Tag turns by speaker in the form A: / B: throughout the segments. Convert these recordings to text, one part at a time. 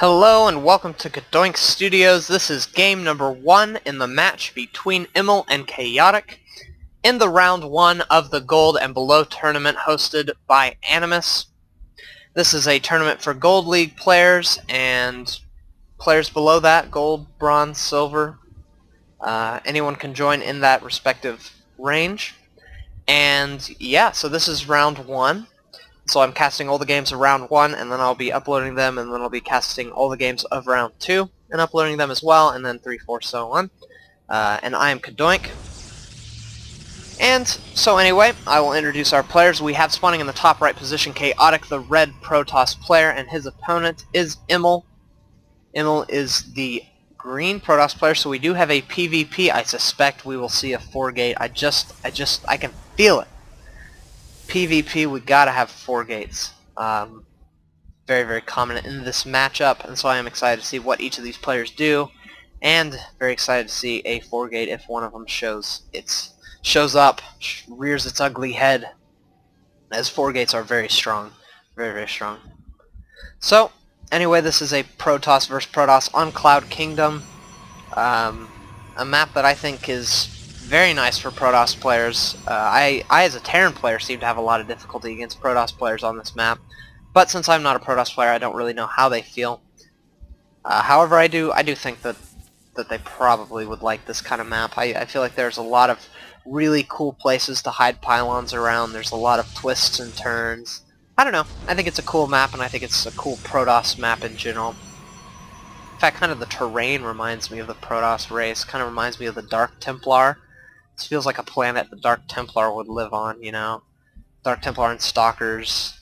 A: Hello and welcome to CadoinkStudios. This is game number 1 in the match between Emil and KhaotiK in the round 1 of the Gold and Below tournament hosted by Animus. This is a tournament for Gold League players and players below that, Gold, Bronze, Silver. Anyone can join in that respective range. And yeah, so this is round 1. So I'm casting all the games of round 1, and then I'll be uploading them, and then I'll be casting all the games of round 2 and uploading them as well, and then 3, 4, so on. And I am KaDoink. And so anyway, I will introduce our players. We have spawning in the top right position KhaotiK, the red Protoss player, and his opponent is Emil. Emil is the green Protoss player, so we do have a PvP. I suspect we will see a 4-gate. I can feel it. PvP, we gotta have 4 gates. Very, very common in this matchup, and so I am excited to see what each of these players do, and very excited to see a 4-gate if one of them shows up, rears its ugly head, as 4 gates are very strong, very, very strong. So, anyway, this is a Protoss versus Protoss on Cloud Kingdom, a map that I think is very nice for Protoss players. I as a Terran player seem to have a lot of difficulty against Protoss players on this map, but since I'm not a Protoss player, I don't really know how they feel. However, I do think that they probably would like this kind of map. I feel like there's a lot of really cool places to hide pylons around. There's a lot of twists and turns. I don't know. I think it's a cool map, and I think it's a cool Protoss map in general. In fact, kind of the terrain reminds me of the Protoss race. Kind of reminds me of the Dark Templar. This feels like a planet the Dark Templar would live on, you know? Dark Templar and Stalkers.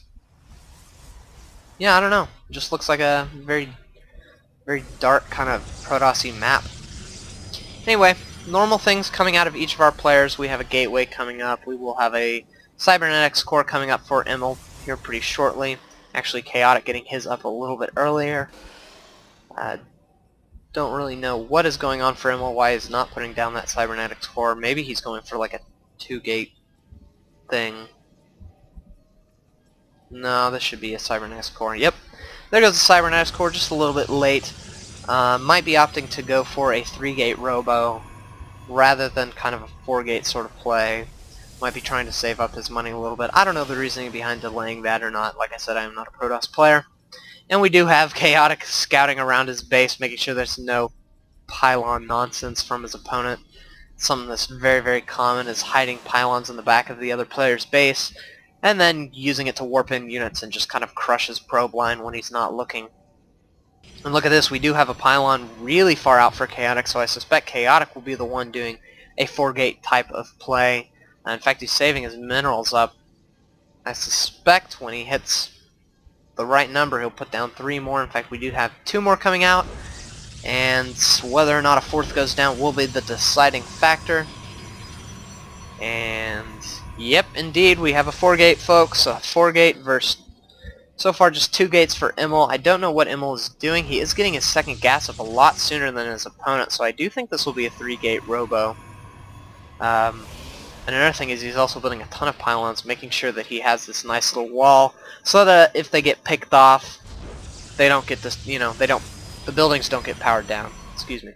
A: Yeah, I don't know. It just looks like a very, very dark kind of Protoss-y map. Anyway, normal things coming out of each of our players. We have a Gateway coming up. We will have a Cybernetics Core coming up for Emil here pretty shortly. Actually, KhaotiK getting his up a little bit earlier. Don't really know what is going on for Emil, why he's not putting down that Cybernetics Core. Maybe he's going for like a 2-gate thing. No, this should be a Cybernetics Core. Yep, there goes the Cybernetics Core, just a little bit late. Might be opting to go for a 3-gate Robo rather than kind of a 4-gate sort of play. Might be trying to save up his money a little bit. I don't know the reasoning behind delaying that or not. Like I said, I am not a Protoss player. And we do have KhaotiK scouting around his base, making sure there's no pylon nonsense from his opponent. Something that's very, very common is hiding pylons in the back of the other player's base, and then using it to warp in units and just kind of crush his probe line when he's not looking. And look at this, we do have a pylon really far out for KhaotiK, so I suspect KhaotiK will be the one doing a 4-gate type of play. In fact, he's saving his minerals up. I suspect when he hits the right number, he'll put down 3 more. In fact, we do have 2 more coming out, and whether or not a 4th goes down will be the deciding factor. And yep, indeed, we have a 4-gate, folks. A 4-gate versus so far just 2 gates for Emil. I don't know what Emil is doing. He is getting his second gas up a lot sooner than his opponent, so I do think this will be a 3-gate Robo. And another thing is he's also building a ton of pylons, making sure that he has this nice little wall, so that if they get picked off, they don't get this, you know, the buildings don't get powered down. Excuse me.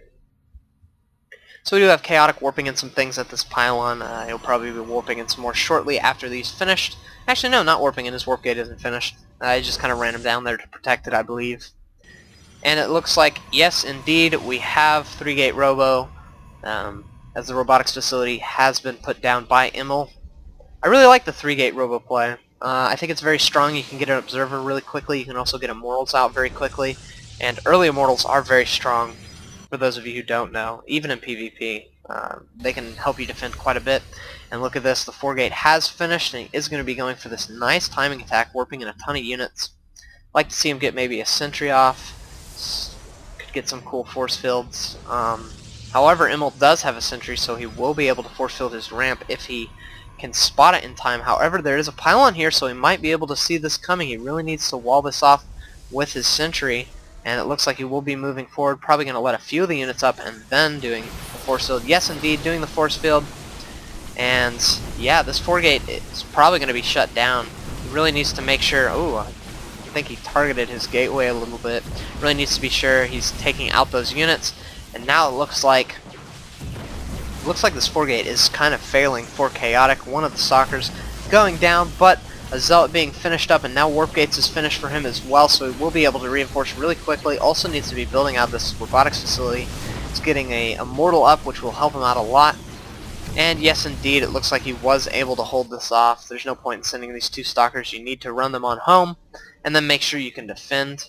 A: So we do have KhaotiK warping in some things at this pylon. He'll probably be warping in some more shortly after these finished. Actually, no, not warping in. His warp gate isn't finished. I just kind of ran him down there to protect it, I believe. And it looks like, yes, indeed, we have 3-gate Robo. As the robotics facility has been put down by Emil. I really like the 3-gate Robo play. I think it's very strong. You can get an Observer really quickly. You can also get Immortals out very quickly. And early Immortals are very strong, for those of you who don't know, even in PvP. They can help you defend quite a bit. And look at this, the 4-gate has finished, and he is going to be going for this nice timing attack, warping in a ton of units. I'd like to see him get maybe a sentry off. Could get some cool force fields. However, Emil does have a sentry, so he will be able to force field his ramp if he can spot it in time. However, there is a pylon here, so he might be able to see this coming. He really needs to wall this off with his sentry, and it looks like he will be moving forward, probably going to let a few of the units up and then doing the force field. Yes, indeed, doing the force field. And yeah, this 4-gate is probably going to be shut down. He really needs to make sure... Ooh, think he targeted his gateway a little bit. Really needs to be sure he's taking out those units. And now it looks like this 4-gate is kind of failing for KhaotiK. One of the stalkers going down, but a zealot being finished up, and now warp gates is finished for him as well, so he will be able to reinforce really quickly. Also needs to be building out this robotics facility. He's getting a immortal up, which will help him out a lot. And yes, indeed, it looks like he was able to hold this off. There's no point in sending these 2 stalkers. You need to run them on home, and then make sure you can defend.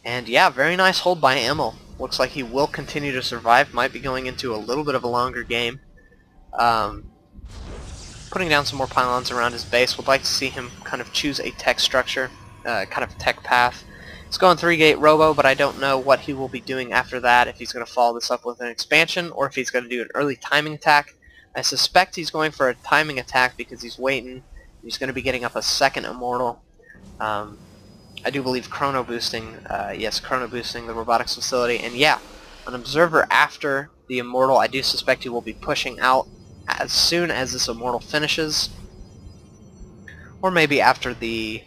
A: And yeah, very nice hold by Emil. Looks like he will continue to survive. Might be going into a little bit of a longer game. Putting down some more pylons around his base. Would like to see him kind of choose a tech structure, kind of tech path. He's going 3-gate robo, but I don't know what he will be doing after that, if he's going to follow this up with an expansion, or if he's going to do an early timing attack. I suspect he's going for a timing attack because he's waiting. He's going to be getting up a second immortal. I do believe chrono boosting, chrono boosting the robotics facility. And yeah, an observer after the immortal, I do suspect he will be pushing out as soon as this immortal finishes. Or maybe after the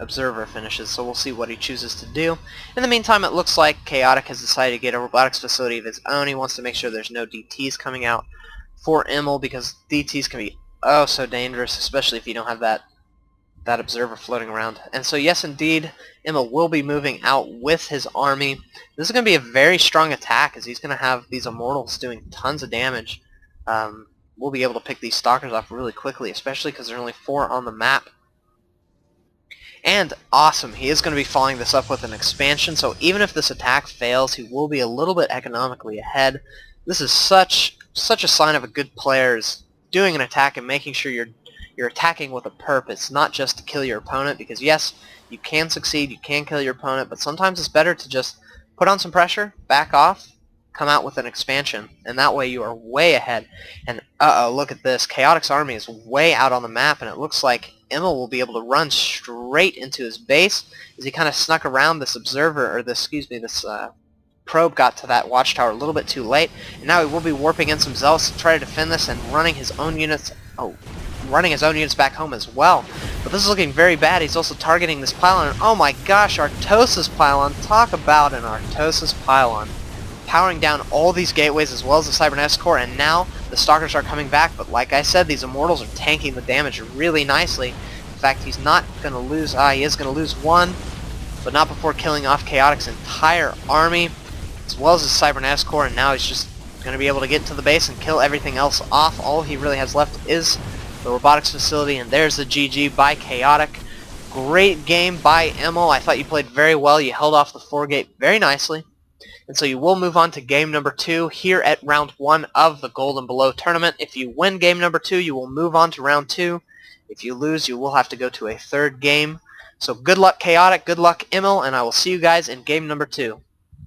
A: observer finishes, so we'll see what he chooses to do. In the meantime, it looks like KhaotiK has decided to get a robotics facility of his own. He wants to make sure there's no DTs coming out for Emil, because DTs can be oh so dangerous, especially if you don't have that observer floating around. And so yes, indeed, Emil will be moving out with his army. This is going to be a very strong attack, as he's going to have these immortals doing tons of damage. We'll be able to pick these stalkers off really quickly, especially because there are only 4 on the map. And awesome, he is going to be following this up with an expansion, so even if this attack fails, he will be a little bit economically ahead. This is such a sign of a good player, is doing an attack and making sure you're attacking with a purpose, not just to kill your opponent, because yes, you can succeed, you can kill your opponent, but sometimes it's better to just put on some pressure, back off, come out with an expansion, and that way you are way ahead. And uh-oh, look at this. KhaotiK's army is way out on the map, and it looks like Emil will be able to run straight into his base, as he kind of snuck around this observer, or this probe got to that watchtower a little bit too late, and now he will be warping in some zealots to try to defend this and running his own units back home as well. But this is looking very bad. He's also targeting this pylon, and oh my gosh, Artosis pylon. Talk about an Artosis pylon. Powering down all these gateways as well as the cybernetics core, and now the stalkers are coming back, but like I said, these immortals are tanking the damage really nicely. In fact, he's not going to lose, he is going to lose 1, but not before killing off KhaotiK's entire army, as well as his cybernetics core, and now he's just going to be able to get to the base and kill everything else off. All he really has left is the robotics facility, and there's the GG by KhaotiK. Great game by Emil. I thought you played very well. You held off the 4-gate very nicely. And so you will move on to game number 2 here at round 1 of the Gold and Below tournament. If you win game number 2, you will move on to round 2. If you lose, you will have to go to a 3rd game. So good luck, KhaotiK, good luck, Emil, and I will see you guys in game number 2.